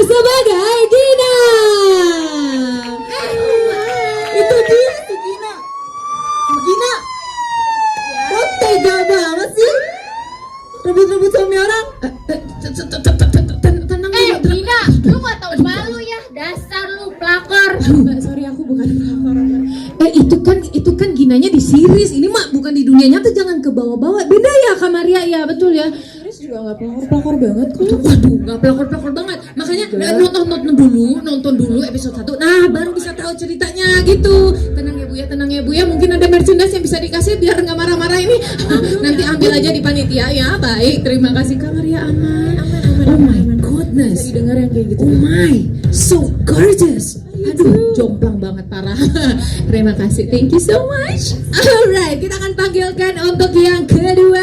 sebagai Gina. Itu dia si Gina. Gina, kok tega banget sih rebut-rebut suami orang? Tenang Gina, lu gak tau malu ya, dasar lu pelakor. Mbak, sorry aku bukan pelakor. Itu kan Ginanya di series. Ini mah bukan di dunia nyata, jangan ke bawah-bawah. Beda ya Kak Maria, ya betul ya. Series juga nggak pelakor-pelakor banget kok. Waduh, nggak pelakor-pelakor banget. Makanya nonton dulu episode 1. Nah, baru bisa tahu ceritanya gitu. Tenang ya Bu ya. Mungkin ada merchandise yang bisa dikasih biar nggak marah-marah ini. Nanti ambil aja di panitia ya. Baik, terima kasih Kak Maria. Aman. Oh my goodness. Dengar yang kayak gitu. Oh my, so gorgeous. Aduh, jomplang banget parah. Terima kasih, thank you so much. Alright, kita akan panggilkan untuk yang kedua.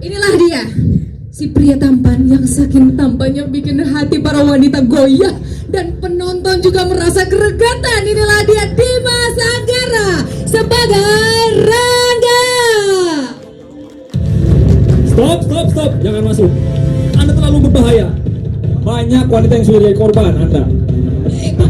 Inilah dia, si pria tampan yang saking tampannya bikin hati para wanita goyah dan penonton juga merasa keregatan. Inilah dia Dimas Anggara sebagai Rangga. Stop, jangan masuk. Anda terlalu berbahaya. Banyak wanita yang sudah jadi korban Anda. Pak,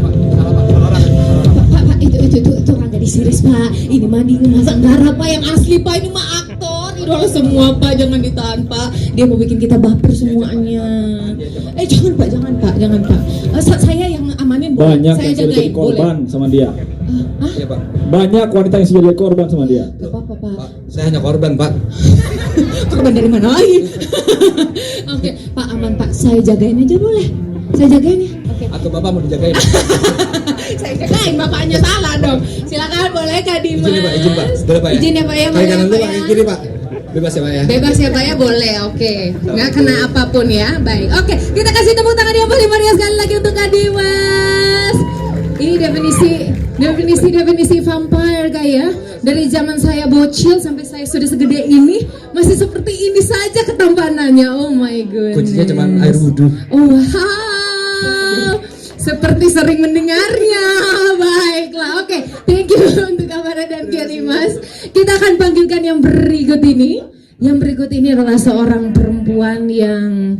itu Rangga di series Pak. Ini mah Dimas Anggara Pak yang asli Pak. Ini mah aktor, idola semua Pak. Jangan ditahan Pak. Dia mau bikin kita baper semuanya. Jangan Pak. Saya yang amanin boleh. Banyak Saya yang sudah jadi jagain boleh. korban sama dia. Iya Pak. Banyak wanita yang sudah jadi korban sama dia. Gak apa-apa Pak. Pak, saya hanya korban Pak. Korban dari mana lagi? Oke, Pak aman Pak. Saya jagain aja boleh. Saya jagain ya. Oke. Atau Bapak mau dijagain? Saya jagain, bapaknya salah dong. Silakan boleh Kak Dimas. Izin ya Pak, izin Pak. Boleh Pak ya? Izin ya Pak ya. Kaki boleh kanan dulu Pak Pak, ya. yang kiri Pak. Bebas ya Pak ya? Bebas ya Pak ya, boleh, oke. Nggak kena apapun ya, baik. Oke, kita kasih tepuk tangan yang paling meriah sekali lagi untuk Kak Dimas. Ini definisi vampire Kak ya. Dari zaman saya bocil sampai saya sudah segede ini, masih seperti ini saja ketampanannya. Oh my goodness. Kuncinya cuma air wudhu. Oh wow, seperti sering mendengarnya. Baiklah, oke. Thank you untuk Kamara dan Kak Dimas. Kita akan panggilkan yang berikut ini. Yang berikut ini adalah seorang perempuan yang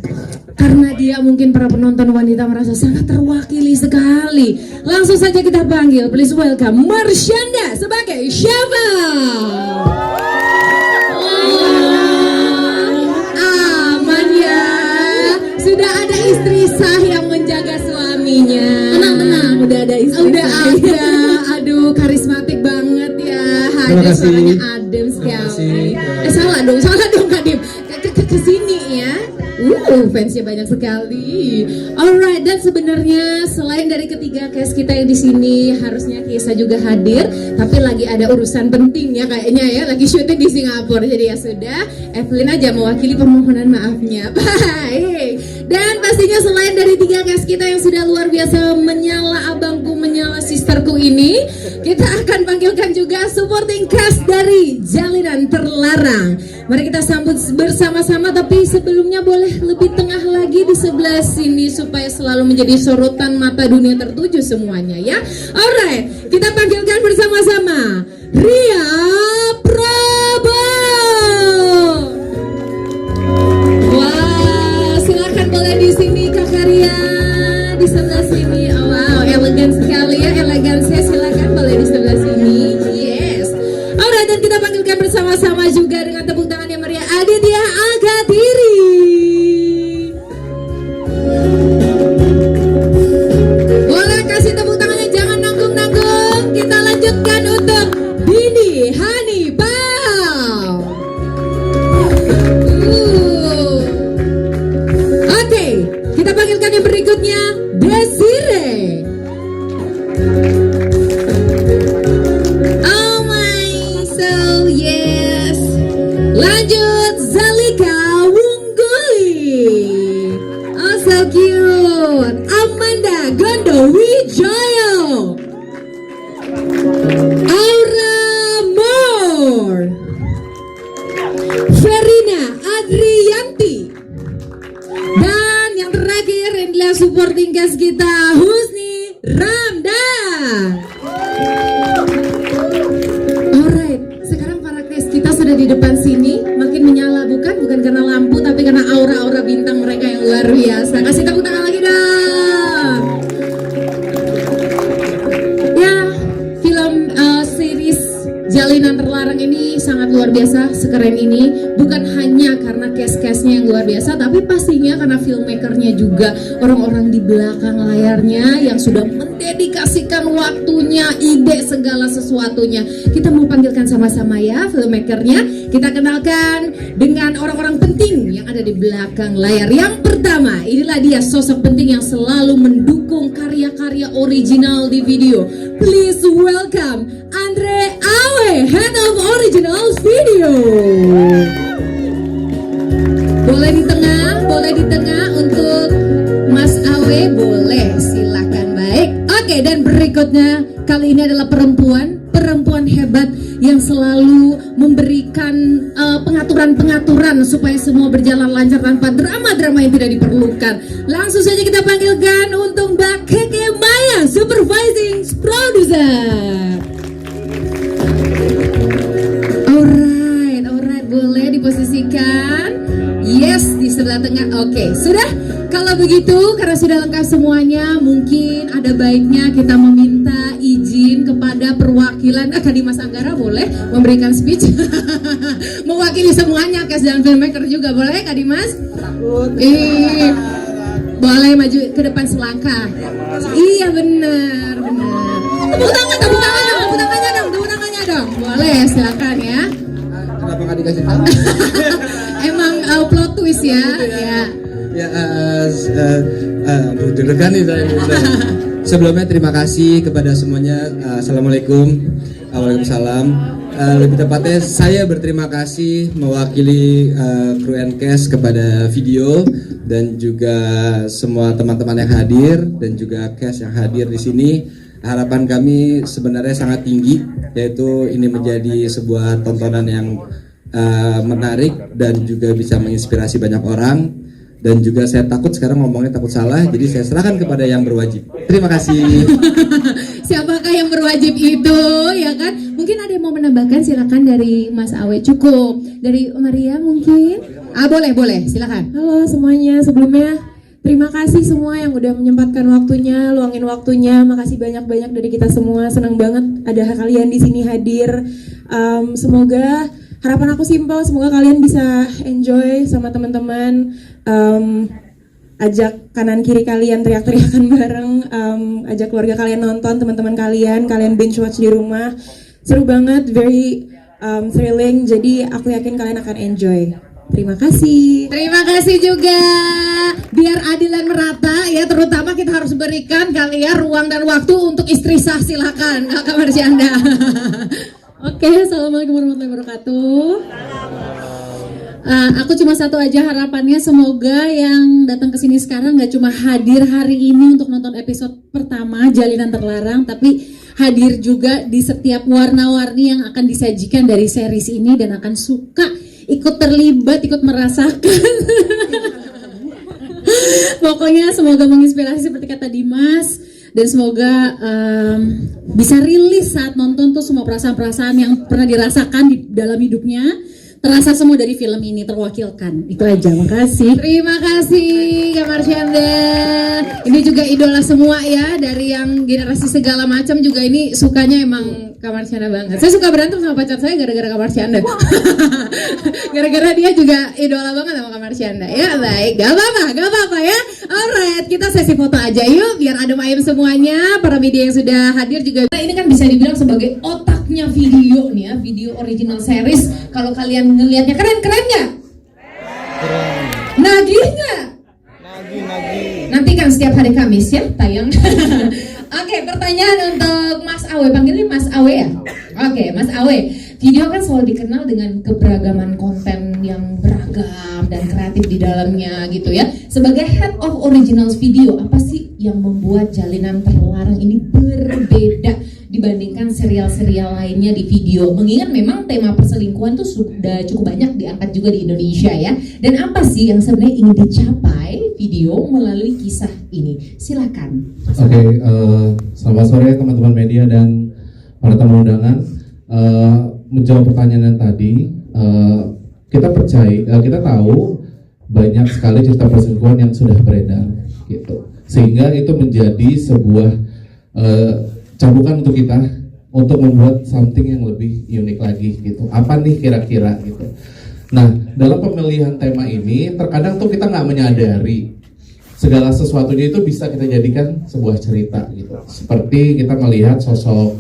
karena dia mungkin para penonton wanita merasa sangat terwakili sekali. Langsung saja kita panggil, please welcome Marshanda sebagai Syafa. Aman ya, sudah ada istri sah yang menjaga suaminya. Tenang, udah ada istri. Udah ada, aduh karismatik banget ya. Terima Hadir kasih. suaranya adem sekali. Salah dong Kak Dim. Ke sini ya. Fansnya banyak sekali. Alright, dan sebenarnya selain dari ketiga cast kita yang di sini, harusnya Kisa juga hadir, tapi lagi ada urusan penting ya kayaknya ya, lagi syuting di Singapura. Jadi ya sudah, Evelyn aja mewakili permohonan maafnya. Baik. Dan pastinya selain dari tiga cast kita yang sudah luar biasa menyala abangku, menyala sisterku ini, kita akan panggilkan juga supporting cast dari Jalinan Terlarang. Mari kita sambut bersama-sama, tapi sebelumnya boleh lebih tengah lagi di sebelah sini supaya selalu menjadi sorotan mata dunia tertuju semuanya ya. Alright, kita panggilkan bersama-sama Ria Prabowo. Wah, silakan boleh di sini Kakak Ria, di sebelah sini. Oh, wow, elegan sekali ya, elegansinya. Silakan boleh di sebelah sini. Yes. Alright, dan kita panggilkan bersama-sama juga dengan tepuk tangan yang meriah Aditya Agatiri. Boleh kasih tepuk tangannya, jangan nanggung-nanggung. Kita lanjutkan untuk Dini Hanifah. Oke, kita panggilkan yang berikutnya Desire. Oh my, so yes. Lanjut Zalika Wungguli. Oh so cute. Amanda Gondo Wijoyo. Aura Moore. Verina Adrianti. Dan yang terakhir adalah supporting cast kita Husni Ramdan. Alright, sekarang para cast kita sudah di depan sini, makin menyala bukan karena lampu tapi karena aura-aura bintang mereka yang luar biasa. Kasih tepuk tangan lagi dong. ini sangat luar biasa, sekeren ini. Bukan hanya karena cast-castnya yang luar biasa, tapi pastinya karena filmmakernya juga, orang-orang di belakang layarnya yang sudah mendedikasikan waktunya, ide segala sesuatunya. Kita mau panggilkan sama-sama ya filmmakernya. Kita kenalkan dengan orang-orang penting yang ada di belakang layar. Yang pertama, inilah dia sosok penting yang selalu mendukung karya-karya original di video. Please welcome Andre Awe, Head of Original Video. Boleh di tengah untuk Mas Awe, boleh, silakan. Baik. Oke, dan berikutnya kali ini adalah perempuan hebat yang selalu memberikan pengaturan-pengaturan supaya semua berjalan lancar tanpa drama-drama yang tidak diperlukan. Langsung saja kita panggilkan untuk Mbak Keke Maya, Supervising Producer. Alright, boleh diposisikan. Yes, di sebelah tengah. Oke, sudah. Kalau begitu, karena sudah lengkap semuanya, mungkin ada baiknya kita meminta izin kepada perwakilan Kak Dimas Anggara, boleh memberikan speech. Mewakili semuanya, cast dan filmmaker juga, boleh Kak Dimas? Boleh maju ke depan selangkah. Iya benar. Tepuk tangannya dong. Boleh, silakan ya. Kenapa nggak dikasih tahu? Emang plot twist ya. Ya, deg-degan nih saya. Sebelumnya terima kasih kepada semuanya. Assalamualaikum. Waalaikumsalam. Lebih tepatnya saya berterima kasih mewakili kru and cast kepada video dan juga semua teman-teman yang hadir dan juga cast yang hadir di sini. Harapan kami sebenarnya sangat tinggi, yaitu ini menjadi sebuah tontonan yang menarik dan juga bisa menginspirasi banyak orang. Dan juga saya takut sekarang ngomongnya takut salah, jadi saya serahkan kepada yang berwajib. Terima kasih. Siapakah yang berwajib itu, ya kan? Mungkin ada yang mau menambahkan, silakan dari Mas Awe. Cukup. Dari Maria mungkin? Boleh, silakan. Halo semuanya, sebelumnya terima kasih semua yang udah menyempatkan waktunya, luangin waktunya. Makasih banyak-banyak dari kita semua. Senang banget ada kalian di sini hadir. Semoga harapan aku simpel, semoga kalian bisa enjoy sama teman-teman. Ajak kanan kiri kalian teriak-teriakan bareng, ajak keluarga kalian nonton, teman-teman kalian binge watch di rumah. Seru banget, very thrilling. Jadi aku yakin kalian akan enjoy. Terima kasih. Terima kasih juga. Biar adil dan merata ya, terutama kita harus berikan kalian ruang dan waktu untuk istri sah. Silakan Kak Marsyanda. Oke, assalamualaikum warahmatullahi wabarakatuh. Aku cuma satu aja harapannya, semoga yang datang ke sini sekarang nggak cuma hadir hari ini untuk nonton episode pertama Jalinan Terlarang, tapi hadir juga di setiap warna-warni yang akan disajikan dari series ini dan akan suka ikut terlibat, ikut merasakan. Pokoknya semoga menginspirasi seperti kata Dimas, dan semoga bisa rilis saat nonton tuh semua perasaan-perasaan yang pernah dirasakan di dalam hidupnya terasa semua dari film ini terwakilkan. Itu aja, makasih. Terima kasih Kak Marsyanda. Ini juga idola semua ya, dari yang generasi segala macam juga ini sukanya emang Kak Marsyanda banget. Saya suka berantem sama pacar saya gara-gara Kak Marsyanda. Gara-gara dia juga idola banget sama Kak Marsyanda. Ya baik, gak apa-apa ya. Alright, kita sesi foto aja yuk biar adem ayem semuanya. Para media yang sudah hadir juga. Nah, ini kan bisa dibilang sebagai otaknya video nih ya, video original series. Kalau kalian ngelihatnya keren nggak? Nagih nggak? Nagih. Nanti kan setiap hari Kamis ya tayang. Oke, pertanyaan untuk Mas Awe, panggilnya Mas Awe ya? Oke, Mas Awe, video kan selalu dikenal dengan keberagaman konten yang beragam dan kreatif di dalamnya gitu ya. Sebagai head of original video, apa sih yang membuat Jalinan Terlarang ini berbeda dibandingkan serial-serial lainnya di video? Mengingat memang tema perselingkuhan tuh sudah cukup banyak diangkat juga di Indonesia ya. Dan apa sih yang sebenarnya ingin dicapai video melalui kisah ini? Silakan. Oke, selamat sore teman-teman media dan para tamu undangan. Menjawab pertanyaan yang tadi, kita tahu banyak sekali cerita perselingkuhan yang sudah beredar, gitu. Sehingga itu menjadi sebuah cambukan untuk kita untuk membuat something yang lebih unik lagi gitu. Apa nih kira-kira gitu. Nah, dalam pemilihan tema ini terkadang tuh kita nggak menyadari segala sesuatunya itu bisa kita jadikan sebuah cerita gitu. Seperti kita melihat sosok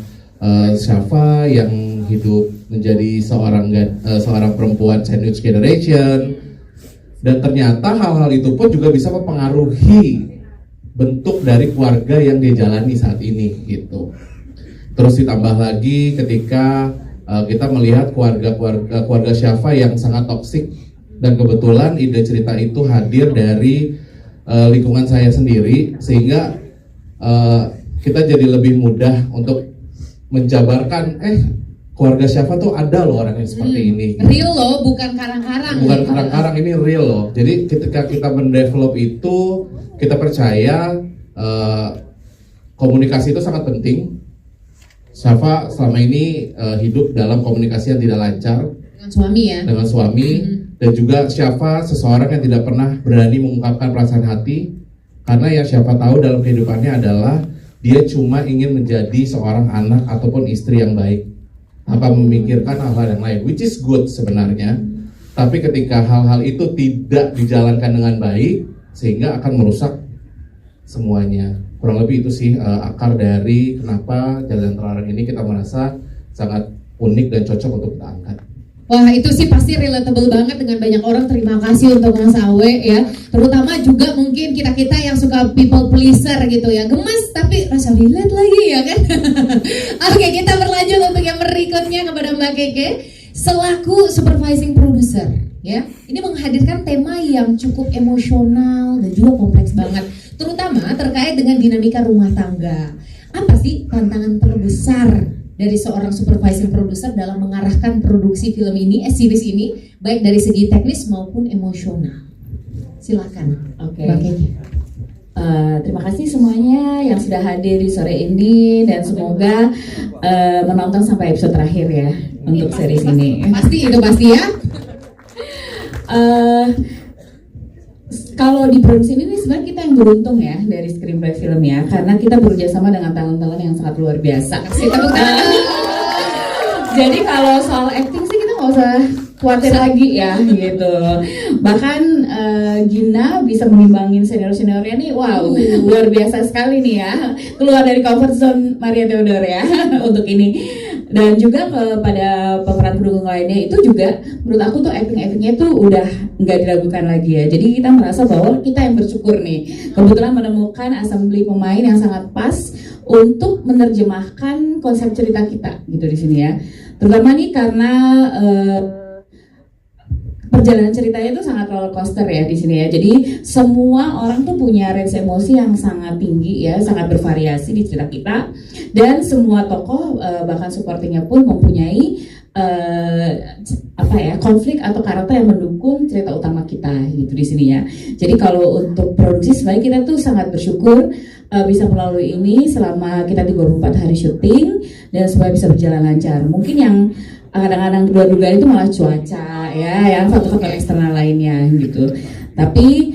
Syafa yang hidup menjadi seorang perempuan sandwich generation, dan ternyata hal-hal itu pun juga bisa mempengaruhi bentuk dari keluarga yang dia jalani saat ini gitu. Terus ditambah lagi ketika kita melihat keluarga Syafa yang sangat toksik, dan kebetulan ide cerita itu hadir dari lingkungan saya sendiri, sehingga kita jadi lebih mudah untuk menjabarkan keluarga Syafa tuh ada loh orang yang seperti ini. Real loh, bukan karang-karang. Bukan karang-karang, ini real loh. Jadi ketika kita mendevelop itu, kita percaya komunikasi itu sangat penting. Syafa selama ini hidup dalam komunikasi yang tidak lancar Dengan suami ya. dengan suami, dan juga Syafa seseorang yang tidak pernah berani mengungkapkan perasaan hati, karena yang Syafa tahu dalam kehidupannya adalah dia cuma ingin menjadi seorang anak ataupun istri yang baik tanpa memikirkan hal-hal yang lain, which is good sebenarnya. Tapi ketika hal-hal itu tidak dijalankan dengan baik, sehingga akan merusak semuanya. Kurang lebih itu sih akar dari kenapa Jalan Terlarang ini kita merasa sangat unik dan cocok untuk kita angkat. Wah, itu sih pasti relatable banget dengan banyak orang. Terima kasih untuk Mas Awe ya. Terutama juga mungkin kita-kita yang suka people pleaser gitu ya. Gemes tapi rasa relate lagi ya kan. Oke, kita berlanjut untuk yang berikutnya kepada Mbak Keke selaku supervising producer ya. Ini menghadirkan tema yang cukup emosional dan juga kompleks banget, terutama terkait dengan dinamika rumah tangga. Apa sih tantangan terbesar dari seorang supervising producer dalam mengarahkan produksi film ini, series ini, baik dari segi teknis maupun emosional? Silakan. Oke. Mbak Keke. Terima kasih semuanya yang sudah hadir di sore ini, dan semoga menonton sampai episode terakhir ya untuk series ini. Pasti itu pasti ya. Kalau di produksi ini sebenarnya kita yang beruntung ya dari screenplay film ya, karena kita bekerja sama dengan talent-talent yang sangat luar biasa. Jadi kalau soal acting sih kita nggak usah khawatir lagi ya gitu. Bahkan Gina bisa mengimbangin senior-seniornya nih, wow luar biasa sekali nih ya, keluar dari comfort zone Maria Theodore ya untuk ini. Dan juga kepada pemeran pendukung lainnya itu juga menurut aku tuh acting-actingnya tuh udah nggak diragukan lagi ya. Jadi kita merasa bahwa kita yang bersyukur nih kebetulan menemukan assembly pemain yang sangat pas untuk menerjemahkan konsep cerita kita gitu di sini ya. Terutama nih karena perjalanan ceritanya itu sangat roller coaster ya di sini ya. Jadi semua orang tuh punya range emosi yang sangat tinggi ya, sangat bervariasi di cerita kita. Dan semua tokoh bahkan supportingnya pun mempunyai konflik atau karakter yang mendukung cerita utama kita gitu di sini ya. Jadi kalau untuk produksi sebenarnya kita tuh sangat bersyukur bisa melalui ini selama kita 34 hari syuting dan supaya bisa berjalan lancar. Mungkin yang kadang-kadang duga-dugaan itu malah cuaca ya, yang faktor-faktor eksternal lainnya gitu. Tapi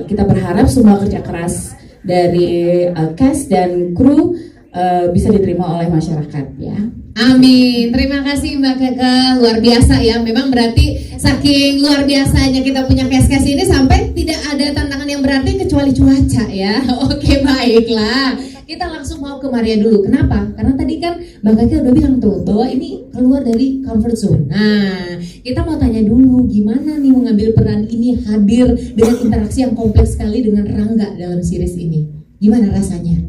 kita berharap semua kerja keras dari cast dan kru bisa diterima oleh masyarakat ya. Amin. Terima kasih Mbak Keke, luar biasa ya. Memang berarti saking luar biasanya kita punya cast-cast ini sampai tidak ada tantangan yang berarti kecuali cuaca ya. Oke, baiklah. Kita langsung mau ke Maria dulu. Kenapa? Karena tadi kan Mbak Keke udah bilang tuh bahwa ini keluar dari comfort zone. Nah, kita mau tanya dulu gimana nih mengambil peran ini hadir dengan interaksi yang kompleks sekali dengan Rangga dalam series ini. Gimana rasanya?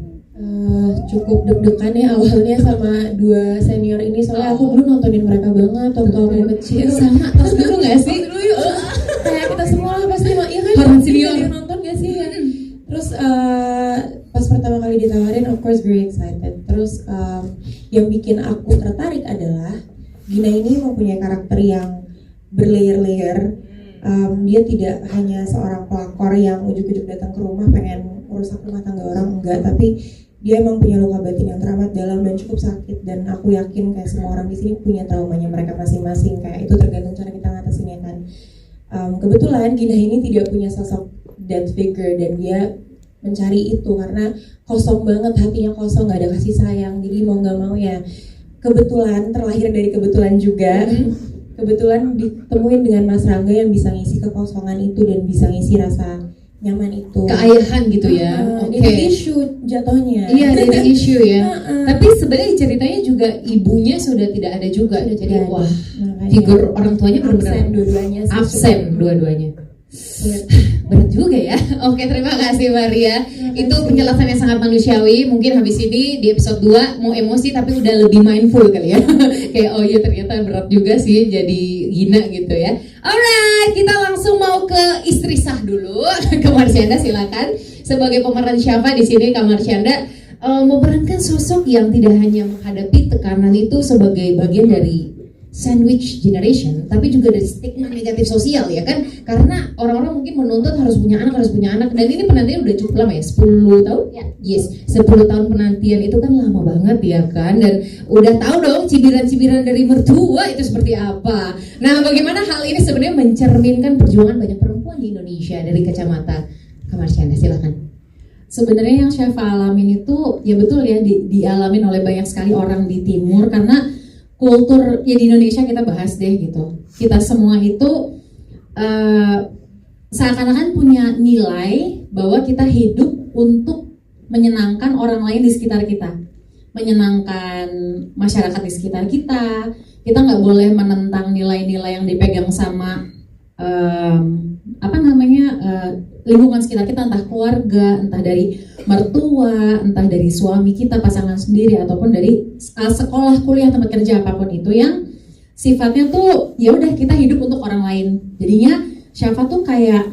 Cukup deg-degan ya awalnya sama dua senior ini, soalnya aku dulu nontonin mereka banget waktu aku kecil. Sama terus dulu nggak sih? Kayak kita semua lah pasti iya kan, Orang senior yang nonton gak sih ya? Terus pas pertama kali ditawarin, of course very excited. Terus yang bikin aku tertarik adalah Gina ini mempunyai karakter yang berlayer-layer. Dia tidak hanya seorang pelakor yang ujuk-ujuk datang ke rumah pengen merusak rumah tangga orang, enggak, tapi dia emang punya luka batin yang teramat dalam dan cukup sakit. Dan aku yakin kayak semua orang di sini punya traumanya mereka masing-masing, kayak itu tergantung cara kita ngatasinnya kan. Kebetulan Gina ini tidak punya sosok dad figure dan dia mencari itu karena kosong banget, hatinya kosong, nggak ada kasih sayang. Jadi mau nggak mau ya, kebetulan terlahir dari kebetulan juga, kebetulan ditemuin dengan Mas Rangga yang bisa ngisi kekosongan itu dan bisa ngisi rasa nyaman itu. Keayahan gitu ya. Jadi isu jatuhnya. Iya, dari isu ya. Tapi sebenarnya ceritanya juga ibunya sudah tidak ada juga. Jadi wah, figur orang tuanya benar-benar absen dua-duanya. absen dua-duanya. Berat juga ya. Oke, terima kasih Maria. Itu penjelasan yang sangat manusiawi. Mungkin habis ini di episode 2 mau emosi tapi udah lebih mindful kali ya. Kayak oh iya ternyata berat juga sih jadi Gina gitu ya. Alright, kita langsung mau ke istri sah dulu. Ke Marsyanda silakan. Sebagai pemeran Syafa di sini Kak Marsyanda memerankan sosok yang tidak hanya menghadapi tekanan itu sebagai bagian dari sandwich generation, tapi juga dari stigma negatif sosial ya kan, karena orang-orang mungkin menuntut harus punya anak, dan ini penantian udah cukup lama ya, 10 tahun ya, yes, 10 tahun penantian itu kan lama banget ya kan, dan udah tahu dong cibiran-cibiran dari mertua itu seperti apa. Nah, bagaimana hal ini sebenarnya mencerminkan perjuangan banyak perempuan di Indonesia dari kacamata Kak Marsyanda, silakan. Sebenarnya yang Syafa alamin itu ya betul ya dialamin oleh banyak sekali orang di timur, karena kultur ya di Indonesia kita bahas deh gitu. Kita semua itu seakan-akan punya nilai bahwa kita hidup untuk menyenangkan orang lain di sekitar kita, menyenangkan masyarakat di sekitar kita. Kita nggak boleh menentang nilai-nilai yang dipegang sama lingkungan sekitar kita, entah keluarga, entah dari mertua, entah dari suami kita, pasangan sendiri, ataupun dari sekolah, kuliah, tempat kerja, apapun itu yang sifatnya tuh ya udah kita hidup untuk orang lain. Jadinya Syafa tuh kayak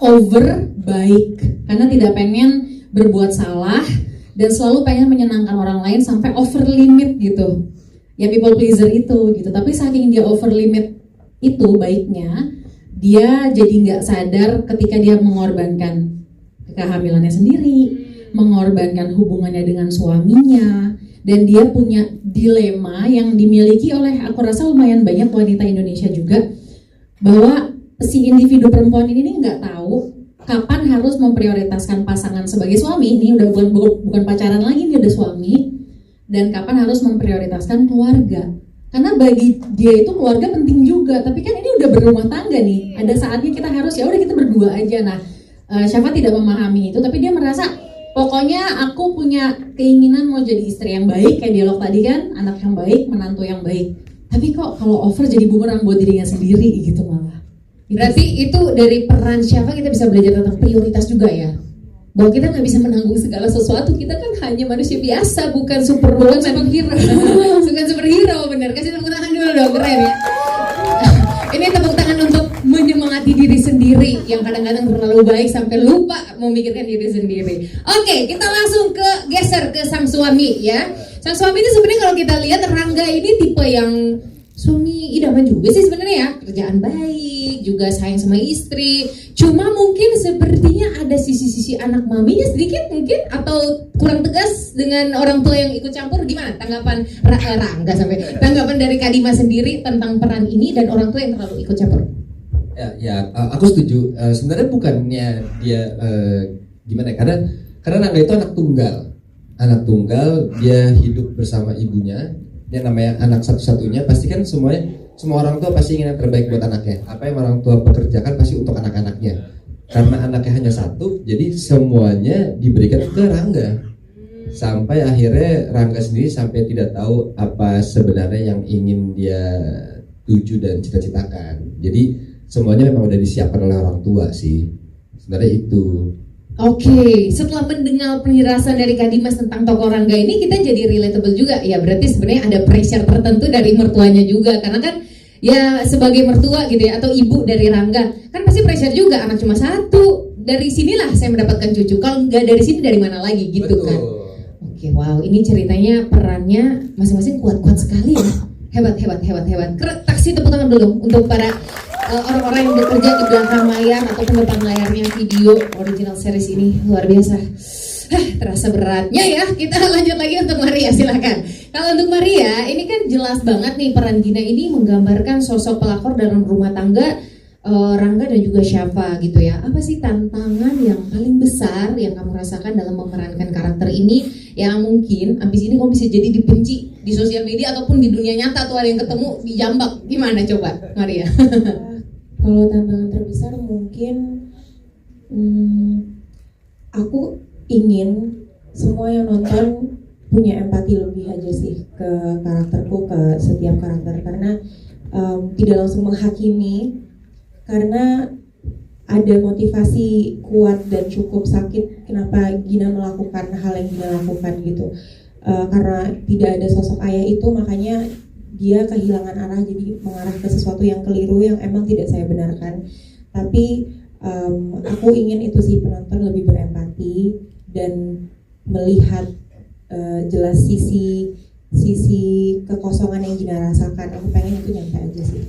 over baik karena tidak pengen berbuat salah dan selalu pengen menyenangkan orang lain sampai over limit gitu. Ya people pleaser itu gitu. Tapi saking dia over limit itu baiknya, dia jadi nggak sadar ketika dia mengorbankan kehamilannya sendiri, mengorbankan hubungannya dengan suaminya, dan dia punya dilema yang dimiliki oleh aku rasa lumayan banyak wanita Indonesia juga, bahwa si individu perempuan ini nggak tahu kapan harus memprioritaskan pasangan sebagai suami, ini udah bukan pacaran lagi, ini udah suami, dan kapan harus memprioritaskan keluarga. Karena bagi dia itu keluarga penting juga, tapi kan ini udah berumah tangga nih, ada saatnya kita harus ya udah kita berdua aja. Nah, Syafa tidak memahami itu, tapi dia merasa pokoknya aku punya keinginan mau jadi istri yang baik, kayak dialog tadi kan, anak yang baik, menantu yang baik. Tapi kok kalau over jadi bumerang buat dirinya sendiri gitu malah. Berarti itu dari peran Syafa kita bisa belajar tentang prioritas juga ya, bahwa kita nggak bisa menanggung segala sesuatu, kita kan hanya manusia biasa, bukan superwoman, bukan superhero, bener. Kasih tepuk tangan dulu dong, keren ya. Ini tepuk tangan untuk menyemangati diri sendiri yang kadang-kadang terlalu baik sampai lupa memikirkan diri sendiri. Oke, kita langsung geser ke sang suami ya. Sang suami ini sebenarnya kalau kita lihat Rangga ini tipe yang suami idaman juga sih sebenarnya ya, kerjaan baik, juga sayang sama istri. Cuma mungkin sepertinya ada sisi-sisi anak maminya sedikit mungkin, atau kurang tegas dengan orang tua yang ikut campur. Gimana tanggapan tanggapan dari Kak Dima sendiri tentang peran ini dan orang tua yang terlalu ikut campur? Ya, aku setuju. Sebenarnya bukannya dia gimana ya? Karena Rangga itu anak tunggal, dia hidup bersama ibunya. Dia namanya anak satu-satunya, pasti kan semua orang tua pasti ingin yang terbaik buat anaknya. Apa yang orang tua pekerjakan pasti untuk anak-anaknya. Karena anaknya hanya satu, jadi semuanya diberikan ke Rangga. Sampai akhirnya Rangga sendiri sampai tidak tahu apa sebenarnya yang ingin dia tuju dan cita-citakan. Jadi semuanya memang udah disiapkan oleh orang tua sih. Sebenarnya itu. Oke, setelah mendengar penjelasan dari Kak Dimas tentang tokoh Rangga ini, kita jadi relatable juga. Ya berarti sebenarnya ada pressure tertentu dari mertuanya juga, karena kan ya sebagai mertua gitu ya, atau ibu dari Rangga, kan pasti pressure juga, anak cuma satu. Dari sinilah saya mendapatkan cucu. Kalau nggak dari sini dari mana lagi gitu. Betul. Kan? Oke, wow, ini ceritanya perannya masing-masing kuat-kuat sekali ya. Hebat. Taksi tepuk tangan dulu untuk para orang-orang yang bekerja di belakang layar ataupun depan layarnya video original series ini. Luar biasa. Terasa beratnya ya. Kita lanjut lagi untuk Maria, silakan. Kalau untuk Maria, ini kan jelas banget nih peran Gina ini menggambarkan sosok pelakor dalam rumah tangga Rangga dan juga Syafa gitu ya. Apa sih tantangan yang paling besar yang kamu rasakan dalam memerankan karakter ini yang mungkin abis ini kamu bisa jadi dibenci di sosial media ataupun di dunia nyata tuh ada yang ketemu dijambak. Gimana coba Maria? Kalau tantangan terbesar mungkin aku ingin semua yang nonton punya empati lebih aja sih ke karakterku, ke setiap karakter, karena tidak langsung menghakimi, karena ada motivasi kuat dan cukup sakit kenapa Gina melakukan hal yang Gina lakukan gitu. Karena tidak ada sosok ayah itu, makanya dia kehilangan arah, jadi mengarah ke sesuatu yang keliru yang emang tidak saya benarkan. Tapi aku ingin itu sih, penonton lebih berempati dan melihat jelas sisi kekosongan yang Gina rasakan. Aku pengen itu nyampe aja sih.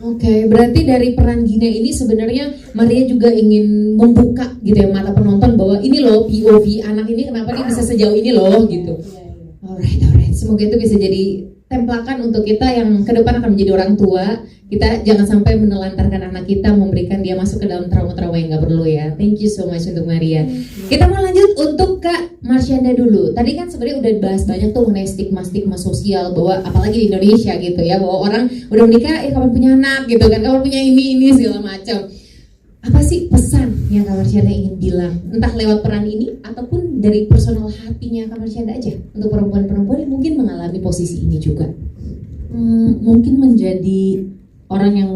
Oke, berarti dari peran Gina ini sebenarnya Maria juga ingin membuka gitu ya mata penonton bahwa ini loh POV anak ini kenapa dia bisa sejauh ini loh gitu. Alright. Semoga itu bisa jadi templakan untuk kita yang ke depan akan menjadi orang tua. Kita jangan sampai menelantarkan anak kita, memberikan dia masuk ke dalam trauma-trauma yang gak perlu ya. Thank you so much untuk Maria. Kita mau lanjut untuk Kak Marsyanda dulu. Tadi kan sebenarnya udah bahas banyak tuh mengenai stigma sosial, bahwa apalagi di Indonesia gitu ya, bahwa orang udah menikah, kapan punya anak gitu kan, kapan punya ini segala macam. Apa sih pesan yang Kak Marsyanda ingin bilang? Entah lewat peran ini ataupun dari personal hatinya Kak Marsyanda aja untuk perempuan-perempuan yang mungkin mengalami posisi ini juga. Mungkin menjadi orang yang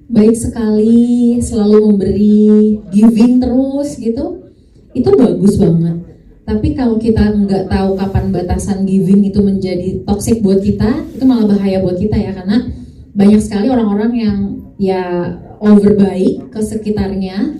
baik sekali, selalu memberi, giving terus gitu, itu bagus banget. Tapi kalau kita nggak tahu kapan batasan giving itu menjadi toxic buat kita, itu malah bahaya buat kita ya, karena banyak sekali orang-orang yang ya overbaik ke sekitarnya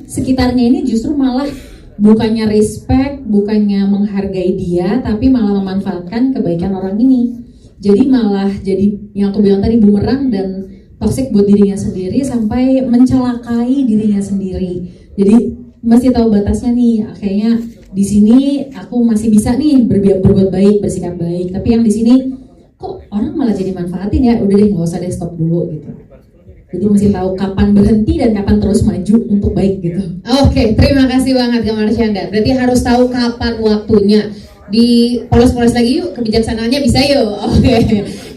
ini justru malah bukannya respect, bukannya menghargai dia, tapi malah memanfaatkan kebaikan orang ini. Jadi malah jadi yang aku bilang tadi, bumerang dan toxic buat dirinya sendiri sampai mencelakai dirinya sendiri. Jadi mesti tahu batasnya nih. Kayaknya di sini aku masih bisa nih berbuat baik, bersikap baik. Tapi yang di sini kok orang malah jadi manfaatin ya. Udah deh, nggak usah deh, stop dulu gitu. Jadi mesti tahu kapan berhenti dan kapan terus maju untuk baik gitu. Oke, terima kasih banget Kak Marsyanda. Berarti harus tahu kapan waktunya. Di polos-polos lagi yuk, kebijaksanaannya bisa yuk. Oke,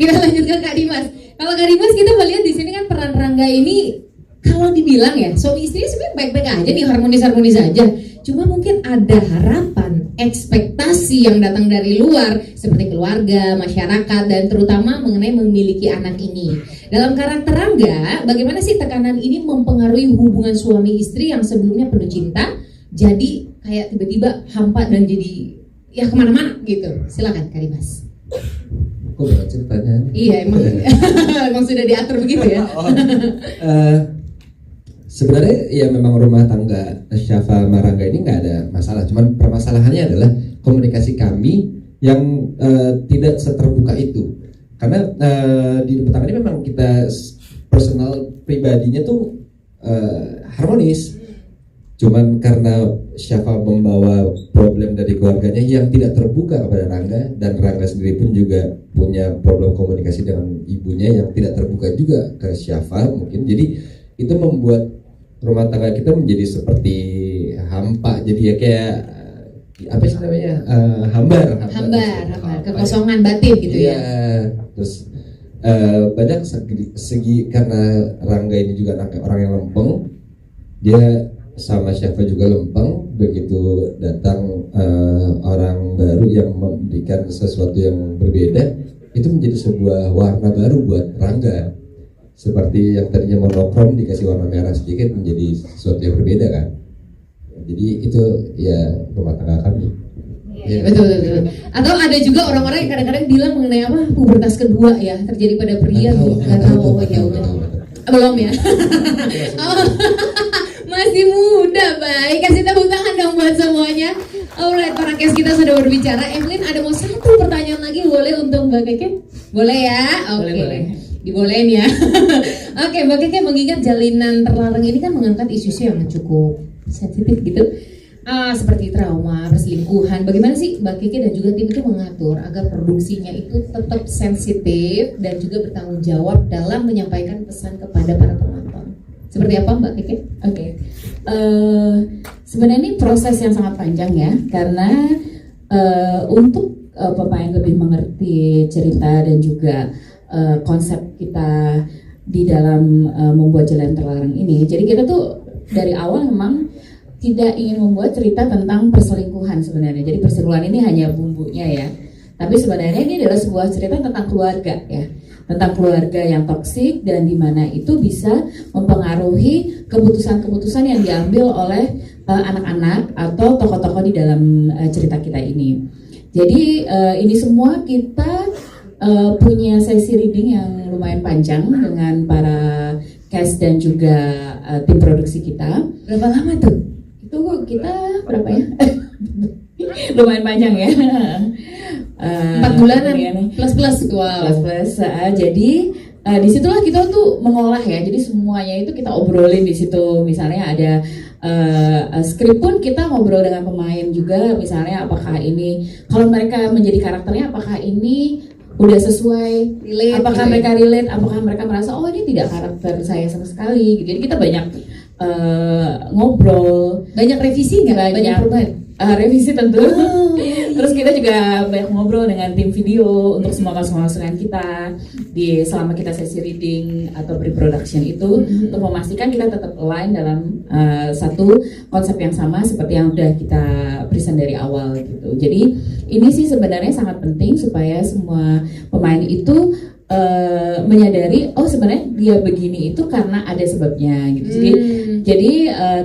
kita lanjut ke Kak Dimas. Kalau Kak Dimas, kita melihat di sini kan peran Rangga ini kalau dibilang ya suami istri sebenarnya baik-baik aja nih, harmonis-harmonis aja. Cuma mungkin ada harapan, ekspektasi yang datang dari luar seperti keluarga, masyarakat, dan terutama mengenai memiliki anak ini. Dalam karakter Rangga, bagaimana sih tekanan ini mempengaruhi hubungan suami istri yang sebelumnya penuh cinta, jadi kayak tiba-tiba hampa dan jadi ya kemana-mana gitu. Silakan Kak Dimas. Kok banget ceritanya? Iya emang, emang sudah diatur begitu ya. Sebenarnya ya memang rumah tangga Syafa Marangga ini nggak ada masalah. Cuman permasalahannya adalah komunikasi kami yang tidak seterbuka itu. Karena di rumah tangga ini memang kita personal pribadinya tuh harmonis. Cuman karena Syafa membawa problem dari keluarganya yang tidak terbuka kepada Rangga, dan Rangga sendiri pun juga punya problem komunikasi dengan ibunya yang tidak terbuka juga ke Syafa mungkin. Jadi itu membuat rumah tangga kita menjadi seperti hampa. Jadi ya kayak apa sih namanya, hambar, kekosongan batin gitu ya. Terus banyak segi karena Rangga ini juga orang yang lempeng, dia sama Syafa juga lempeng. Begitu datang orang baru yang memberikan sesuatu yang berbeda, itu menjadi sebuah warna baru buat Rangga. Seperti yang tadinya monokrom dikasih warna merah sedikit menjadi sesuatu yang berbeda kan. Jadi itu ya rumah tangga kami. Ya. Betul. Atau ada juga orang-orang yang kadang-kadang bilang mengenai apa, pubertas kedua ya terjadi pada pria. Nggak tahu. Belum ya. Masih muda, baik. Kasih tepuk tangan dong buat semuanya. Alright, para guest kita sudah berbicara. Evelyn, ada mau satu pertanyaan lagi boleh untuk Mbak Keke? Boleh ya? Oke. Boleh. Dibolehin ya. Oke, Mbak Keke, mengingat jalinan terlarang ini kan mengangkat isu-isu yang cukup sensitif gitu. Seperti trauma, perselingkuhan. Bagaimana sih Mbak Keke dan juga tim itu mengatur agar produksinya itu tetap sensitif dan juga bertanggung jawab dalam menyampaikan pesan kepada para penonton? Seperti apa Mbak Keke? Oke. Sebenarnya ini proses yang sangat panjang ya, karena untuk pemain lebih mengerti cerita dan juga konsep kita di dalam membuat Jalan Terlarang ini. Jadi kita tuh dari awal memang tidak ingin membuat cerita tentang perselingkuhan sebenarnya. Jadi perselingkuhan ini hanya bumbunya ya. Tapi sebenarnya ini adalah sebuah cerita tentang keluarga ya. Tentang keluarga yang toksik dan di mana itu bisa mempengaruhi keputusan-keputusan yang diambil oleh anak-anak atau tokoh-tokoh di dalam cerita kita ini. Jadi ini semua kita punya sesi reading yang lumayan panjang dengan para cast dan juga tim produksi kita. Berapa lama tuh? Itu kita berapa ya? Lumayan panjang ya. 4 bulanan plus. Wow. Plus. Jadi disitulah kita tuh mengolah ya. Jadi semuanya itu kita obrolin di situ. Misalnya ada skrip pun kita ngobrol dengan pemain juga. Misalnya apakah ini kalau mereka menjadi karakternya, apakah ini udah sesuai Relate, apakah gitu mereka relate, apakah mereka merasa oh ini tidak karakter saya sama sekali gitu. Jadi kita banyak ngobrol, Banyak revisi nggak? Banyak perubahan? revisi tentu. Terus kita juga banyak ngobrol dengan tim video untuk semua masukan-masukan kita di selama kita sesi reading atau pre-production itu untuk memastikan kita tetap align dalam satu konsep yang sama seperti yang udah kita present dari awal gitu. Jadi ini sih sebenarnya sangat penting supaya semua pemain itu menyadari oh sebenarnya dia begini itu karena ada sebabnya gitu. Jadi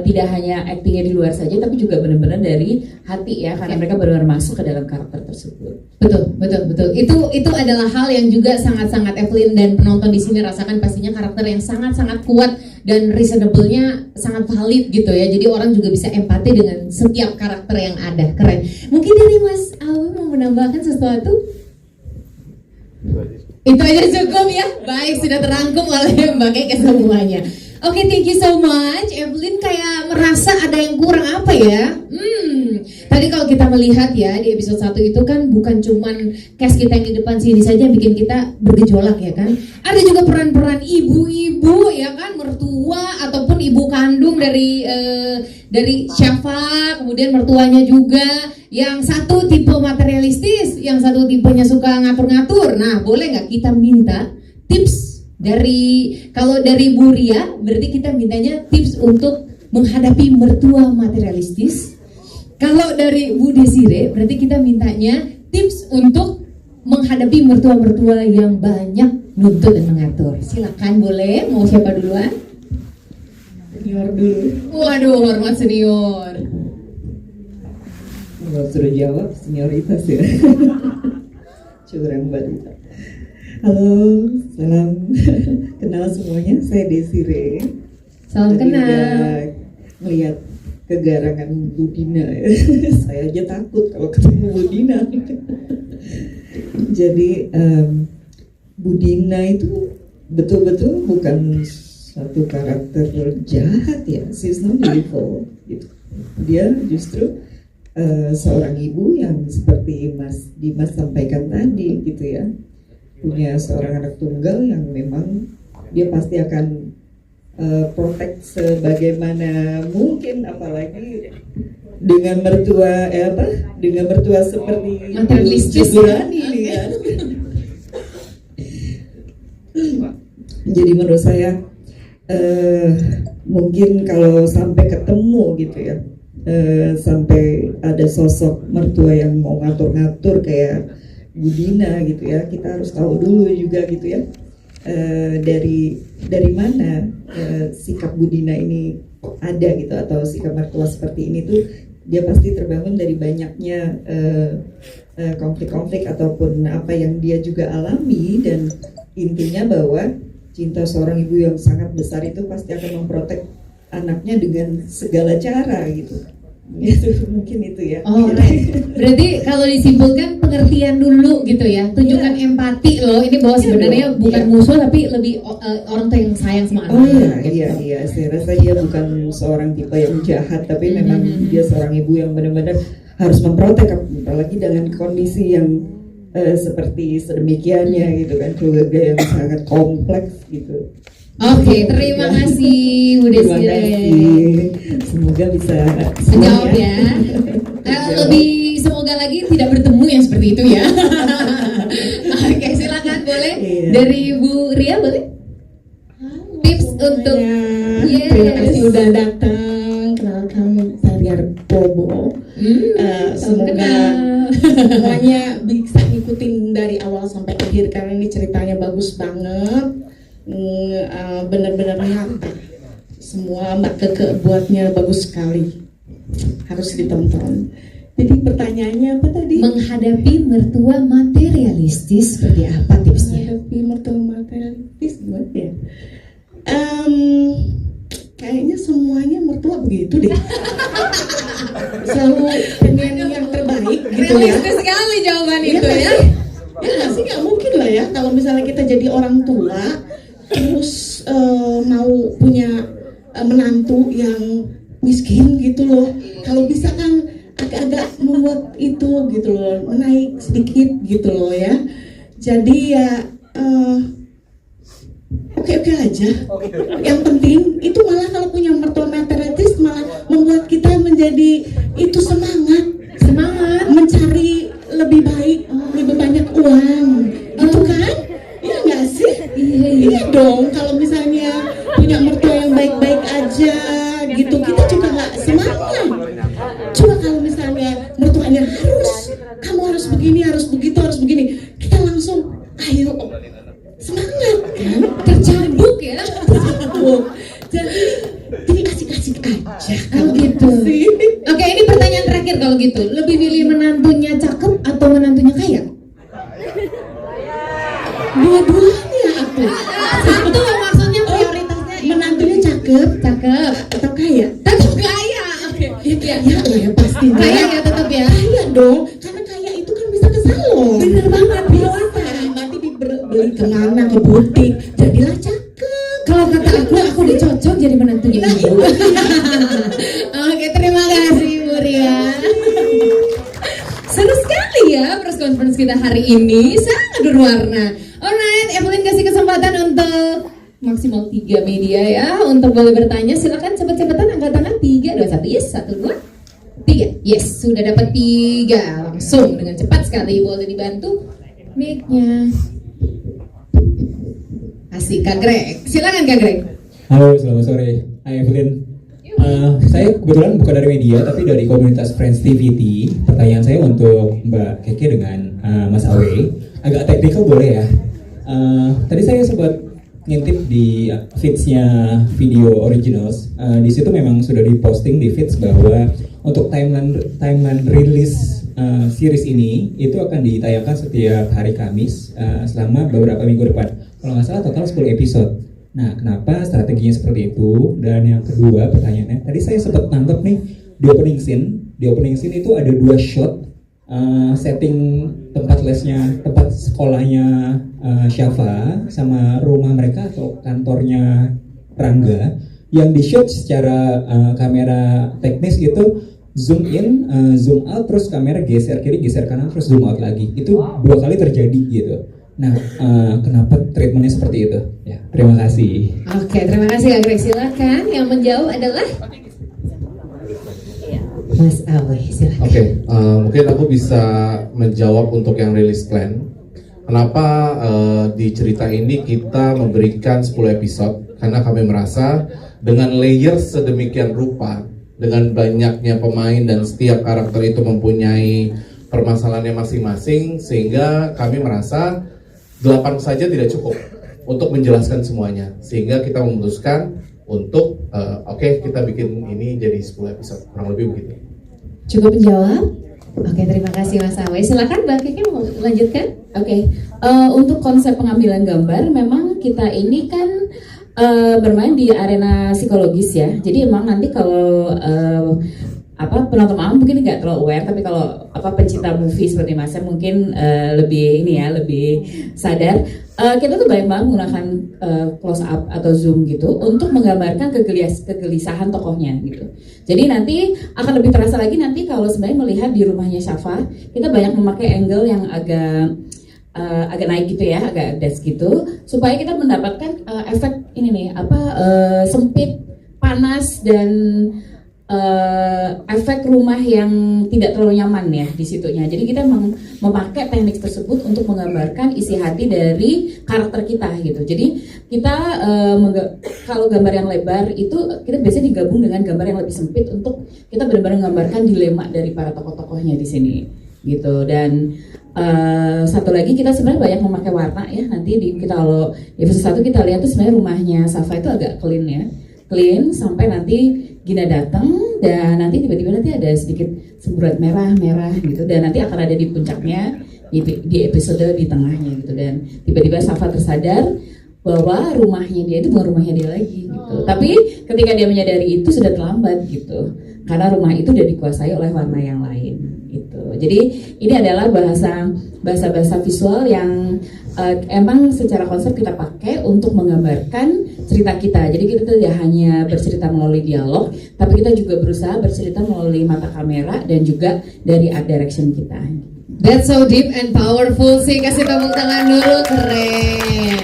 tidak hanya actingnya di luar saja tapi juga benar-benar dari hati ya, karena mereka benar-benar masuk ke dalam karakter tersebut. Betul. Itu adalah hal yang juga sangat-sangat Evelyn dan penonton di sini rasakan, pastinya karakter yang sangat-sangat kuat dan reasonable-nya sangat valid gitu ya. Jadi orang juga bisa empati dengan setiap karakter yang ada. Keren. Mungkin dari Mas Awi mau menambahkan sesuatu? Itu aja cukup ya. Baik, sudah terangkum oleh Mbak Keke semuanya. Oke, thank you so much. Evelyn kayak merasa ada yang kurang apa ya? Tadi kalau kita melihat ya di episode 1 itu kan bukan cuman cast kita yang di depan sini saja yang bikin kita bergejolak ya kan. Ada juga peran-peran ibu-ibu ya kan, mertua ataupun ibu kandung dari Syafa, kemudian mertuanya juga. Yang satu tipe materialistis, yang satu tipenya suka ngatur-ngatur. Nah, boleh nggak kita minta tips kalau dari Bu Ria, berarti kita mintanya tips untuk menghadapi mertua materialistis. Kalau dari Bu Desire, berarti kita mintanya tips untuk menghadapi mertua-mertua yang banyak nuntut dan mengatur. Silakan, boleh. Mau siapa duluan? Senior dulu. Waduh, hormat senior. Nggak suruh jawab, senioritas ya. Curang banget. Halo, salam kenal semuanya, saya Desire. Salam Tadi kenal. udah melihat kegarangan Bu Dina ya. Saya aja takut kalau ketemu Bu Dina. Jadi Bu Dina itu betul-betul bukan satu karakter jahat ya. She's not evil gitu. Dia justru seorang ibu yang seperti Mas Dimas sampaikan tadi gitu ya, punya seorang anak tunggal yang memang dia pasti akan protect sebagaimana mungkin, apalagi dengan mertua dengan mertua seperti materialistis Burani ini kan. Jadi menurut saya mungkin kalau sampai ketemu gitu ya, sampai ada sosok mertua yang mau ngatur-ngatur kayak Bu Dina gitu ya, kita harus tahu dulu juga gitu ya, dari mana sikap Bu Dina ini ada gitu, atau sikap mertua seperti ini tuh dia pasti terbangun dari banyaknya konflik-konflik ataupun apa yang dia juga alami, dan intinya bahwa cinta seorang ibu yang sangat besar itu pasti akan memprotek anaknya dengan segala cara gitu. Itu mungkin itu ya. Oh, berarti kalau disimpulkan pengertian dulu gitu ya, tunjukkan empati loh. Ini bahwa sebenarnya bukan musuh tapi lebih orang tua yang sayang sama Oh anaknya. iya, saya rasa dia bukan seorang tipe yang jahat, tapi memang dia seorang ibu yang benar-benar harus memprotek, apalagi dengan kondisi yang seperti sedemikiannya gitu kan, keluarga yang sangat kompleks gitu. Oke, terima kasih Bu Terima Desire. kasih. Semoga bisa Menjawab ya. Lebih semoga lagi tidak bertemu yang seperti itu ya. Oke, silakan boleh Iya. dari Bu Ria boleh? Tips untuk Terima kasih udah datang. Kenalkan saya Bobo. Semoga semuanya bisa ngikutin dari awal sampai akhir karena ini ceritanya bagus banget. Bener-bener nyata. Semua Mbak Keke buatnya bagus sekali. Harus ditonton. Jadi pertanyaannya apa tadi? menghadapi mertua materialistis seperti apa tipsnya? Menghadapi mertua materialistis gimana ya? Kayaknya semuanya mertua begitu deh. Selalu pengen yang terbaik gitu ya. Realistis sekali jawaban Iya itu nggak ya. sih? Ya nggak sih, nggak mungkin lah ya kalau misalnya kita jadi orang tua terus mau punya menantu yang miskin gitu loh. Kalau bisa kan agak-agak membuat itu gitu loh, menaik sedikit gitu loh ya. Jadi ya oke-oke aja. Yang penting itu malah kalau punya mertua materialistis malah membuat kita menjadi itu semangat mencari lebih baik, lebih banyak uang, gitu kan? Iya nggak sih? Iya dong. Kalau misalnya punya mertua yang baik-baik aja, gitu kita juga nggak semangat. Cuma kalau misalnya mertuanya kamu harus begini, harus begitu, harus begini, kita langsung ayo semangat kan? Tercambuk ya. Jadi asik-asik aja. Kalau gitu. Oke, ini pertanyaan terakhir kalau gitu. Lebih pilih menantunya cakep atau menantunya kaya? Dua-duanya aku. Satu maksudnya prioritasnya Menantunya cakep cakep. atau kaya? Tetap kaya. Oke. Ya kaya lah ya pastinya. Kaya ya tetap ya. Kaya dong, karena kaya itu kan bisa ke salon. Bener banget. Bisa. Nanti dibeli kemana, ke butik, jadilah cakep. Kalau kata aku udah cocok jadi menantunya ibu. Oke, terima kasih Bu Ria. Seru sekali ya press conference kita hari ini, sangat berwarna. Alright, Evelyn kasih kesempatan untuk maksimal 3 media ya untuk boleh bertanya. Silakan cepet-cepetan angkat tangan 3, 2, 1. Yes, 1, 2, 3. Yes, sudah dapat 3. Langsung dengan cepat sekali boleh dibantu mic-nya. Asik, Kak Greg. Silakan Kak Greg. Halo, selamat sore. Hai Evelyn. Saya kebetulan bukan dari media, tapi dari komunitas Friends TVT. Pertanyaan saya untuk Mbak Keke dengan Mas Awe. Agak teknikal boleh ya? Tadi saya sempat ngintip di feeds-nya Video Originals. Di situ memang sudah diposting di feeds bahwa untuk timeline rilis series ini itu akan ditayangkan setiap hari Kamis selama beberapa minggu depan. Kalau nggak salah total 10 episode. Nah, kenapa strateginya seperti itu? Dan yang kedua pertanyaannya, tadi saya sempat nangkep nih di opening scene. Di opening scene itu ada 2 shot setting tempat lesnya, tempat sekolahnya Syafa sama rumah mereka atau kantornya Rangga yang di shoot secara kamera teknis itu zoom in, zoom out, terus kamera geser kiri, geser kanan, terus zoom out lagi. Itu 2 kali terjadi gitu. Nah, kenapa treatmentnya seperti itu? Ya, terima kasih. Oke, terima kasih Kak Greg. Silakan. Yang menjawab adalah Mas Awe. Silakan. Oke, mungkin aku bisa menjawab untuk yang release plan. Kenapa di cerita ini kita memberikan 10 episode? Karena kami merasa dengan layer sedemikian rupa, dengan banyaknya pemain dan setiap karakter itu mempunyai permasalahannya masing-masing, sehingga kami merasa 8 saja tidak cukup untuk menjelaskan semuanya, sehingga kita memutuskan untuk oke, kita bikin ini jadi 10 episode, kurang lebih begitu. Cukup menjawab? Oke, terima kasih Mas Awe. Silakan Mbak Kiki mau lanjutkan? Oke, untuk konsep pengambilan gambar memang kita ini kan bermain di arena psikologis ya. Jadi emang nanti kalau penonton maaf mungkin nggak terlalu aware, tapi kalau pencinta movie seperti Mas Sam mungkin lebih ini ya, lebih sadar. Kita tuh banyak banget menggunakan close up atau zoom gitu untuk menggambarkan kegelisahan tokohnya gitu. Jadi nanti akan lebih terasa lagi nanti kalau sebenarnya melihat di rumahnya Syafa, kita banyak memakai angle yang agak naik gitu ya, agak dash gitu, supaya kita mendapatkan efek ini nih sempit, panas dan efek rumah yang tidak terlalu nyaman ya di situnya. Jadi kita memakai teknik tersebut untuk menggambarkan isi hati dari karakter kita gitu. Jadi kita kalau gambar yang lebar itu kita biasanya digabung dengan gambar yang lebih sempit untuk kita benar-benar menggambarkan dilema dari para tokoh-tokohnya di sini gitu. Dan satu lagi kita sebenarnya banyak memakai warna ya. Nanti kita kalau di episode 1 kita lihat tuh sebenarnya rumahnya Safa itu agak clean ya. Clean sampai nanti Gina datang dan nanti tiba-tiba nanti ada sedikit semburat merah gitu dan nanti akan ada di puncaknya di episode di tengahnya gitu dan tiba-tiba Safa tersadar bahwa rumahnya dia itu bukan rumahnya dia lagi gitu. Tapi ketika dia menyadari itu sudah terlambat gitu karena rumah itu sudah dikuasai oleh warna yang lain gitu. Jadi ini adalah bahasa visual yang emang secara konsep kita pakai untuk menggambarkan cerita kita. Jadi kita tidak hanya bercerita melalui dialog, tapi kita juga berusaha bercerita melalui mata kamera dan juga dari art direction kita. That's so deep and powerful sih, kasih tepuk tangan dulu, keren.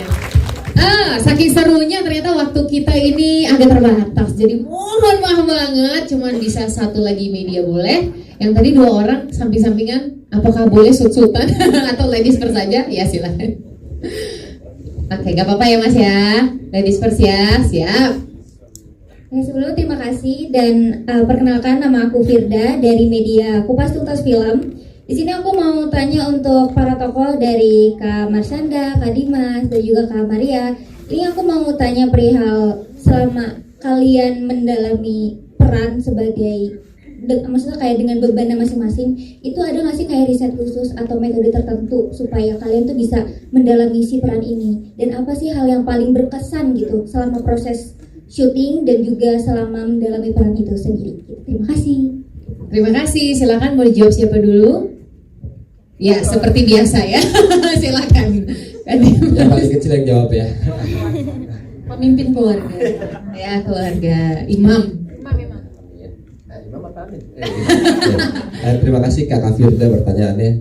Saking serunya ternyata waktu kita ini agak terbatas. Jadi mohon maaf banget, cuman bisa satu lagi media boleh. Yang tadi 2 orang samping-sampingan, apakah boleh sut-sutan atau ladies first saja? Ya silakan. Oke, gak apa-apa ya Mas ya. Ladies first ya, siap. Sebelumnya terima kasih dan perkenalkan nama aku Firda dari media Kupas Tuntas Film. Di sini aku mau tanya untuk para tokoh dari Kak Marsanda, Kak Dimas, dan juga Kak Maria. Ini aku mau tanya perihal selama kalian mendalami peran sebagai maksudnya kayak dengan bebannya masing-masing, itu ada nggak sih kayak riset khusus atau metode tertentu supaya kalian tuh bisa mendalami si peran ini? Dan apa sih hal yang paling berkesan gitu selama proses syuting dan juga selama mendalami peran itu sendiri? Terima kasih. Terima kasih, silakan mau dijawab siapa dulu? Ya, seperti biasa ya. Silakan. Yang paling kecil yang jawab ya. Pemimpin keluarga. Ya, keluarga. Imam. Terima kasih Kak Firda pertanyaannya.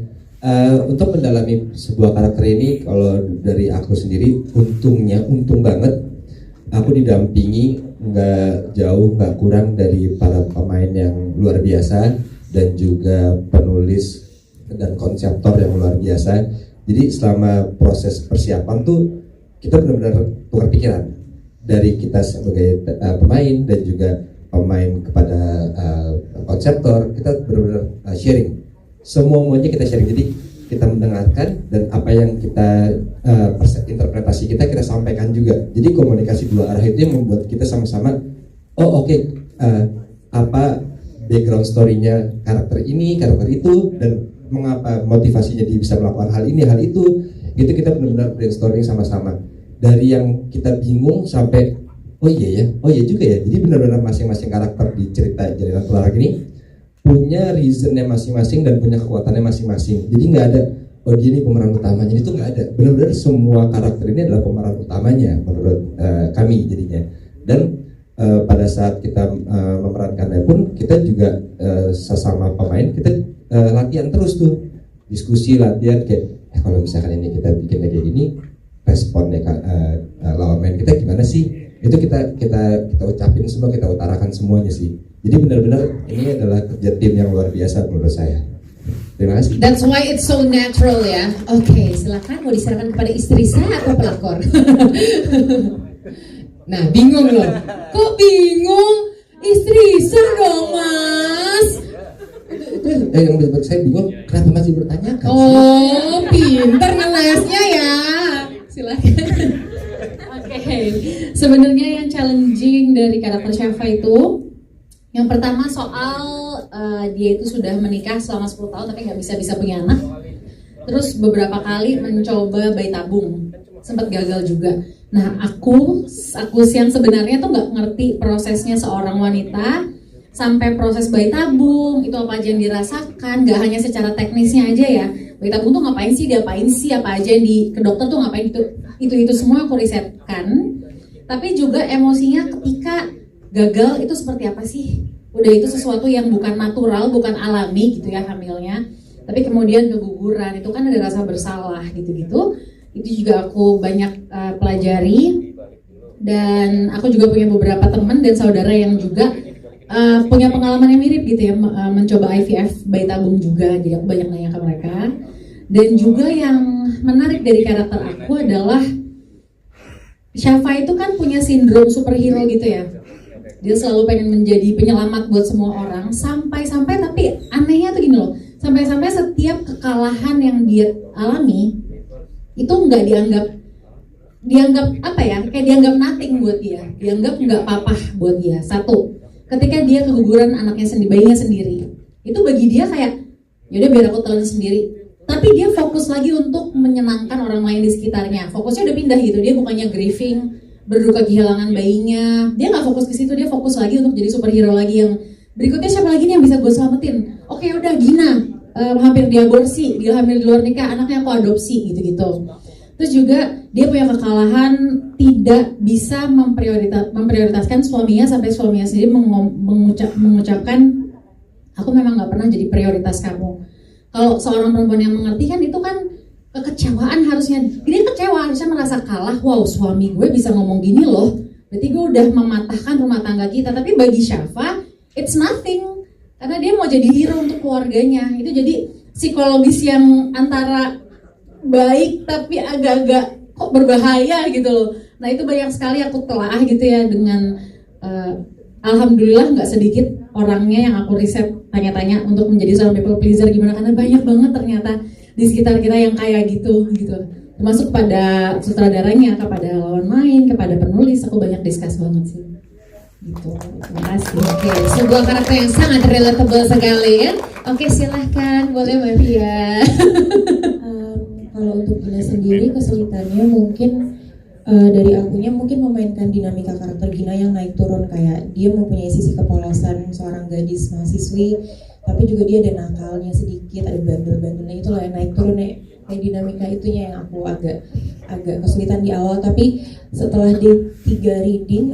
Untuk mendalami sebuah karakter ini, kalau dari aku sendiri, untung banget aku didampingi nggak jauh, nggak kurang dari para pemain yang luar biasa dan juga penulis dan konseptor yang luar biasa. Jadi selama proses persiapan tuh kita benar-benar tukar pikiran dari kita sebagai pemain dan juga pemain kepada konseptor. Kita benar-benar sharing, semuanya kita sharing. Jadi kita mendengarkan dan apa yang kita interpretasi kita sampaikan juga. Jadi komunikasi dua arah itu yang membuat kita sama-sama apa background story-nya karakter ini, karakter itu, dan mengapa motivasinya dia bisa melakukan hal ini, hal itu. Gitu kita benar-benar brainstorming sama-sama. Dari yang kita bingung sampai oh iya juga ya. Jadi benar-benar masing-masing karakter di cerita Jalinan Keluarga ini punya reasonnya masing-masing dan punya kekuatannya masing-masing. Jadi nggak ada dia ini pemeran utamanya, itu nggak ada. Benar-benar semua karakter ini adalah pemeran utamanya menurut kami jadinya. Dan pada saat kita memerankannya pun kita juga sesama pemain kita latihan terus tuh, diskusi, latihan kayak kalau misalkan ini kita bikin kayak gini, responnya lawan main kita gimana sih? Itu kita ucapin semua, kita utarakan semuanya sih. Jadi benar-benar ini adalah kerja tim yang luar biasa menurut saya. Terima kasih. That's why it's so natural ya. Oke, silakan mau diserahkan kepada istri saya atau pelakor. Nah, bingung loh. Kok bingung? Istri saya dong, Mas. Yang membuat saya bingung, kenapa masih bertanyakan? Oh, pinter ngelesnya ya. Silakan. Oke. Sebenarnya yang challenging dari karakter Syafa itu, yang pertama soal dia itu sudah menikah selama 10 tahun tapi nggak bisa punya anak. Terus beberapa kali mencoba bayi tabung, sempat gagal juga. Nah aku yang sebenarnya tuh nggak ngerti prosesnya seorang wanita sampai proses bayi tabung itu apa aja yang dirasakan, nggak hanya secara teknisnya aja ya. Bayi tabung tuh ngapain sih, diapain sih, apa aja yang ke dokter tuh ngapain, itu semua aku risetkan. Tapi juga emosinya ketika gagal itu seperti apa sih? Udah itu sesuatu yang bukan natural, bukan alami gitu ya hamilnya. Tapi kemudian keguguran itu kan ada rasa bersalah gitu-gitu. Itu juga aku banyak pelajari. dan aku juga punya beberapa teman dan saudara yang juga punya pengalaman yang mirip gitu ya, mencoba IVF bayi tabung juga. Jadi aku banyak nanya ke mereka. Dan juga yang menarik dari karakter aku adalah Syafa itu kan punya sindrom superhero gitu ya. Dia selalu pengen menjadi penyelamat buat semua orang. Sampai-sampai, tapi anehnya tuh gini loh, sampai-sampai setiap kekalahan yang dia alami itu nggak dianggap apa ya, kayak dianggap nothing buat dia, dianggap nggak apa-apa buat dia. Satu, ketika dia keguguran anaknya sendiri, bayinya sendiri, itu bagi dia kayak yaudah biar aku telan sendiri. Tapi dia fokus lagi untuk menyenangkan orang lain di sekitarnya. Fokusnya udah pindah gitu. Dia bukannya grieving, berduka kehilangan bayinya. Dia nggak fokus ke situ. Dia fokus lagi untuk jadi superhero lagi yang berikutnya siapa lagi nih yang bisa gue selamatin? Oke, udah Gina hampir diaborsi, dia hamil di luar nikah, anaknya aku adopsi gitu-gitu. Terus juga dia punya kekalahan, tidak bisa memprioritaskan suaminya sampai suaminya sendiri mengucapkan, aku memang nggak pernah jadi prioritas kamu. Kalau seorang perempuan yang mengerti kan itu kan kekecewaan harusnya. Dia kecewa, harusnya merasa kalah. Wow, suami gue bisa ngomong gini loh. Berarti gue udah mematahkan rumah tangga kita. Tapi bagi Syafa, it's nothing. Karena dia mau jadi hero untuk keluarganya. Itu jadi psikologis yang antara baik tapi agak-agak kok berbahaya gitu loh. Nah itu banyak sekali aku telah gitu ya dengan alhamdulillah nggak sedikit orangnya yang aku riset tanya-tanya untuk menjadi seorang people pleaser gimana, karena banyak banget ternyata di sekitar kita yang kayak gitu termasuk pada sutradaranya, kepada lawan main, kepada penulis, aku banyak discuss banget sih gitu. Terima kasih. Oke, sebuah karakter yang sangat relatable sekali ya. Oke, silahkan boleh Mbak Via. Kalau untuk Gina sendiri kesulitannya mungkin dari akunya mungkin memainkan dinamika karakter Gina yang naik turun, kayak dia mempunyai sisi kepolosan seorang gadis mahasiswi, tapi juga dia ada nakalnya sedikit, ada bandel-bandelnya, itu loh yang naik turun ya, kayak dinamika itunya yang aku agak kesulitan di awal. Tapi setelah di 3 reading,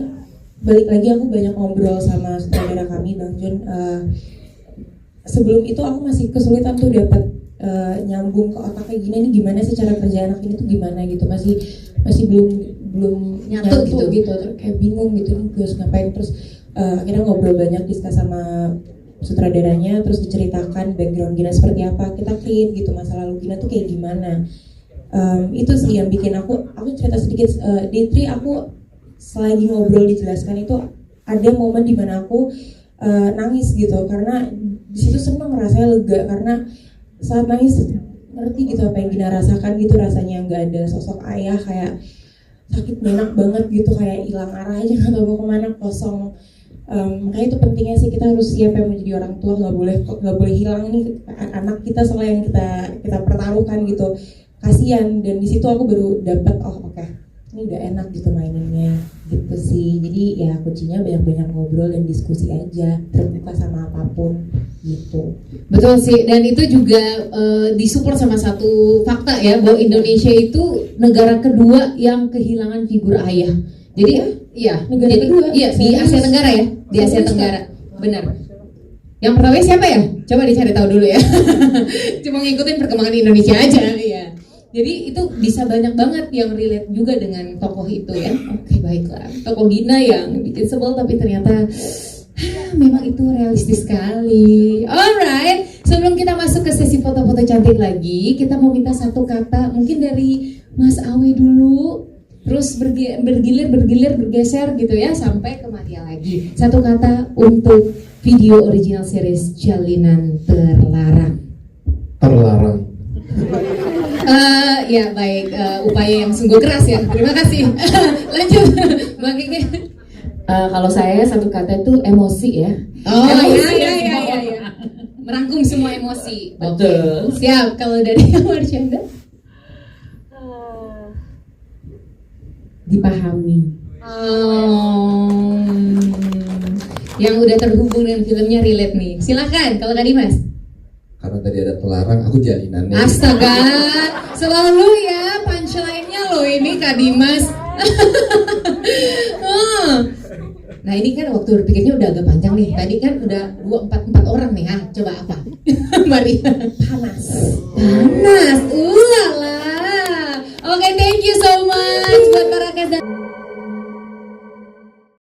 balik lagi aku banyak ngobrol sama saudara kami Bang Jun. Sebelum itu aku masih kesulitan tuh dapat nyambung ke otaknya Gina, ini gimana sih cara kerja anak ini tuh gimana gitu, masih belum nyatu gitu, kayak bingung gitu nih gue harus ngapain. Terus akhirnya ngobrol banyak, diskus sama sutradaranya, terus diceritakan background Gina seperti apa, kita create gitu masa lalu Gina tuh kayak gimana. Itu sih yang bikin aku cerita sedikit. Day 3 aku selagi ngobrol dijelaskan itu ada momen dimana aku nangis gitu, karena disitu seneng, rasanya lega, karena saat nangis ngerti gitu apa yang Gina rasakan gitu, rasanya nggak ada sosok ayah, kayak sakit enak banget gitu, kayak hilang arah aja, nggak tahu mau kemana, kosong. Makanya itu pentingnya sih, kita harus siap yang menjadi orang tua, nggak boleh hilang nih anak kita soalnya yang kita pertaruhkan gitu, kasihan. Dan di situ aku baru dapat oke, ini udah enak gitu maininnya gitu sih. Jadi ya kuncinya banyak-banyak ngobrol dan diskusi aja, terbuka sama apapun gitu. Betul sih, dan itu juga disupport sama satu fakta ya, bahwa Indonesia itu negara kedua yang kehilangan figur ayah. Jadi iya, negara kedua. Iya, di Asia Tenggara ya, di Asia Tenggara. Benar. Yang pertama siapa ya? Coba dicari tahu dulu ya. Cuma ngikutin perkembangan Indonesia aja, iya. Jadi itu bisa banyak banget yang relate juga dengan tokoh itu ya. Oke, baiklah. Tokoh Gina yang bikin sebel tapi ternyata memang itu realistis sekali. Alright, sebelum kita masuk ke sesi foto-foto cantik lagi, kita mau minta satu kata mungkin dari Mas Awi dulu. Terus bergilir, bergeser gitu ya sampai ke Maria lagi. Satu kata untuk video original series Jalinan Terlarang. Terlarang. Ya baik, upaya yang sungguh keras ya. Terima kasih. Lanjut, Mbak Kiki. Kalau saya satu kata itu emosi ya. Oh iya. Merangkum semua emosi. Betul. Siap. Kalau dari Marsyanda? Dipahami. Yang udah terhubung dengan filmnya relate nih. Silakan. Kalau tadi Mas. Karena tadi ada terlarang, aku jalinannya. Astaga, selalu ya punchline-nya loh ini Kak Dimas. Nah ini kan waktu berpikirnya udah agak panjang nih. Tadi kan udah 4 orang nih. Coba apa? Mari. Panas. Ulala. Oke, thank you so much buat para guys.